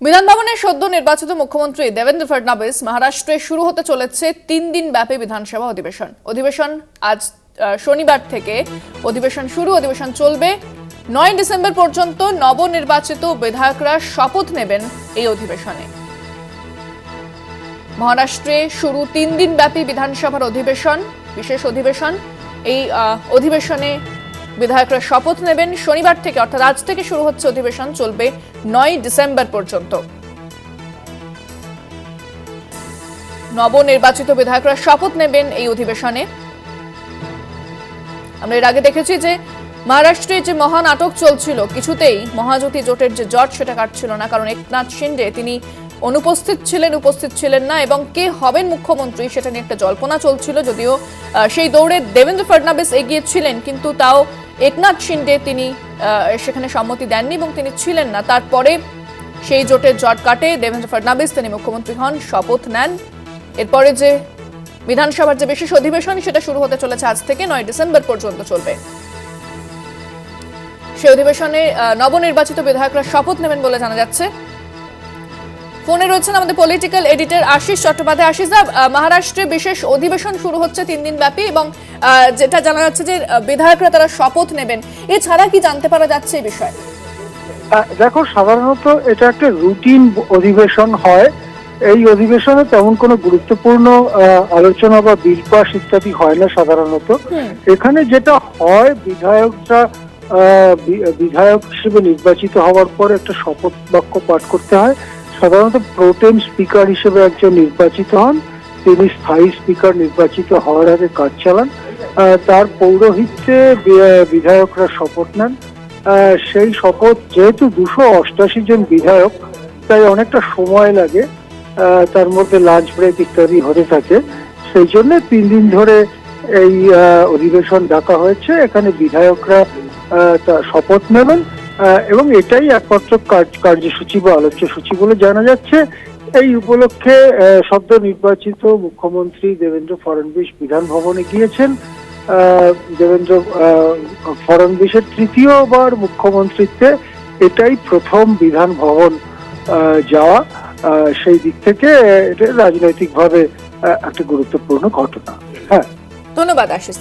বিধানভবনে সদ্য নির্বাচিত মুখ্যমন্ত্রী দেবেন্দ্র ফডনবিস মহারাষ্ট্রে শুরু হতে চলেছে 3 দিন ব্যাপী বিধানসভা অধিবেশন আজ শনিবার থেকে অধিবেশন চলবে 9 ডিসেম্বর পর্যন্ত। নবনির্বাচিত বিধায়করা শপথ নেবেন এই অধিবেশনে। মহারাষ্ট্রে শুরু 3 দিন ব্যাপী বিধানসভার বিশেষ অধিবেশন। এই অধিবেশনে বিধায়করা শপথ নেবেন শনিবার থেকে, অর্থাৎ আজ থেকে শুরু হচ্ছে অধিবেশন, চলবে 9 ডিসেম্বর পর্যন্ত। নবনির্বাচিত বিধায়করা শপথ নেবেন এই অধিবেশনে। আমরা এর আগে দেখেছি যে মহারাষ্ট্রে যে মহানাটক চলছিল, কিছুতেই মহাজোটী জোটের যে জট সেটা কাটছিল না, কারণ একনাথ শিন্ডে তিনি উপস্থিত ছিলেন না, এবং কে হবেন মুখ্যমন্ত্রী সেটা নিয়ে একটা জল্পনা চলছিল। যদিও সেই দৌড়ে দেবেন্দ্র ফডনবিস এগিয়ে ছিলেন, কিন্তু তাও একনাথ শিন্ডে তিনি সেখানে সম্মতি দেননি এবং তিনি ছিলেন না। তারপরে সেই জোটের জট কাটে দেবেন্দ্র ফডনবিস তিনি মুখ্যমন্ত্রী হন, শপথ নেন। এরপরে যে বিধানসভার যে বিশেষ অধিবেশন সেটা শুরু হতে চলেছে আজ থেকে 9 ডিসেম্বর পর্যন্ত চলবে। সেই অধিবেশনে নবনির্বাচিত বিধায়করা শপথ নেবেন বলে জানা যাচ্ছে। ফোনে রয়েছেন আমাদের পলিটিক্যাল এডিটর আশিস চট্টোপাধ্যায়। আশিসদা, মহারাষ্ট্রে বিশেষ অধিবেশন শুরু হচ্ছে 3 দিন ব্যাপী, এবং যেটা জানা যাচ্ছে যে বিধায়করা তারা শপথ নেবেন, এছাড়া কি জানতে পারা যাচ্ছে এই বিষয়ে? দেখো, সাধারণত এটা একটা রুটিন অধিবেশন হয়। এই অধিবেশনে তেমন কোনো গুরুত্বপূর্ণ আলোচনা বা বিল পাস ইত্যাদি হয় না সাধারণত। এখানে যেটা হয়, বিধায়ক হিসেবে নির্বাচিত হওয়ার পর একটা শপথ বাক্য পাঠ করতে হয়। সাধারণত প্রোটেম স্পিকার হিসেবে একজন নির্বাচিত হন, তিনি স্থায়ী স্পিকার নির্বাচিত হওয়ার আগে কাজ চালান। তার পৌরোহিত্যে বিধায়করা শপথ নেন। সেই শপথ, যেহেতু 288 জন বিধায়ক, তাই অনেকটা সময় লাগে, তার মধ্যে লাঞ্চ ব্রেক ইত্যাদি হতে থাকে। সেই জন্য 3 দিন ধরে এই অধিবেশন ডাকা হয়েছে। এখানে বিধায়করা শপথ নেবেন এবং এটাই একমাত্র কার্যসূচি বা আলোচ্য সূচি বলে জানা যাচ্ছে। এই উপলক্ষে সদ্য নির্বাচিত মুখ্যমন্ত্রী দেবেন্দ্র ফডনবিস বিধান ভবনে গিয়েছেন। দেবেন্দ্র ফডনবিসের তৃতীয়বার মুখ্যমন্ত্রীত্বে এটাই প্রথম বিধান ভবন যাওয়া। সেই দিক থেকে এটা রাজনৈতিকভাবে একটা গুরুত্বপূর্ণ ঘটনা। হ্যাঁ, ধন্যবাদ আশিস।